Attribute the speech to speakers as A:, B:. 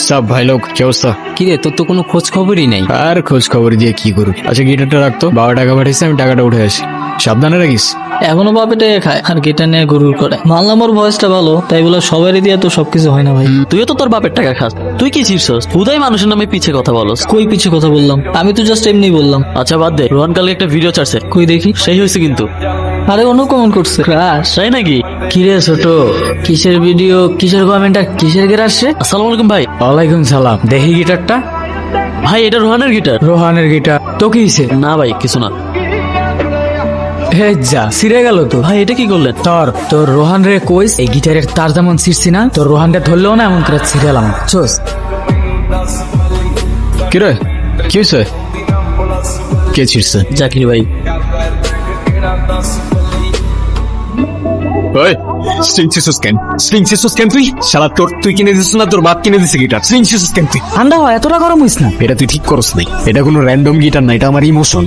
A: সব ভাই লোক কি অবস্থা?
B: কিরে তোর তো কোনো খোঁজ খবরই নাই।
A: আর খোঁজ খবর দিয়ে কি করবি? আচ্ছা গিটারটা রাখতো, বাবা টাকা পাঠিয়েছে, আমি টাকাটা উঠে আসি। সাবধানে রাখিস।
B: এখনো বাপেটা খায় আর গেটা নিয়ে গরুর করে। মানলাম ওর ভয়েসটা ভালো, তাই বলে সবারই দিয়ে তো সবকিছু হয় না ভাই।
C: তুইও তো তোর বাপের টাকা খাস, তুই কি ছিড়ছস? হুদাই মানুষের নামে পিছে কথা বলস।
B: কই পিছে কথা বললাম? আমি তো জাস্ট এমনি বললাম।
C: আচ্ছা বাদ দে, রোহান কালকে একটা ভিডিও ছাড়ছে,
B: কই দেখি।
C: সেই হয়েছে কিন্তু।
B: আরে অন্য কমেন্ট করছে ক্রাশ।
C: তাই নাকি?
B: কিরে ছোট, কিসের ভিডিও, কিসের কমেন্ট আর কিসের গের আসছে?
C: আসসালামু আলাইকুম ভাই।
A: ওয়ালাইকুম সালাম। দেখি গিটারটা।
C: ভাই এটা রোহানের গিটার।
A: রোহানের গিটার তো কি হইছে?
C: না ভাই কিছু না।
A: হে যা, ছিঁড়ে গেল তো।
C: ভাই এটা কি করলেন?
A: তোর রোহান রে কইস এই গিটারের তার যেমন ছিঁড়ছি না, তোর রোহানটা ধরলেও না এমন করে ছিঁড়ালাম। চোস কি রে, কি হয়েছে? কে ছিঁড়ছে?
C: জাকির ভাই।
A: ওই স্ট্রিং সিসুস কেন? স্ট্রিং সিসুস কেন তুই? শালা তুই কিনে দিছিস না তোর বাপ কিনে দিছে গিটার? স্ট্রিং সিসুস কেন তুই?
B: ঠান্ডা হয়, এতটা গরম হইস না।
A: এটা তুই ঠিক করস নাই, এটা কোনো র্যান্ডম গিটার না, এটা আমার ইমোশন।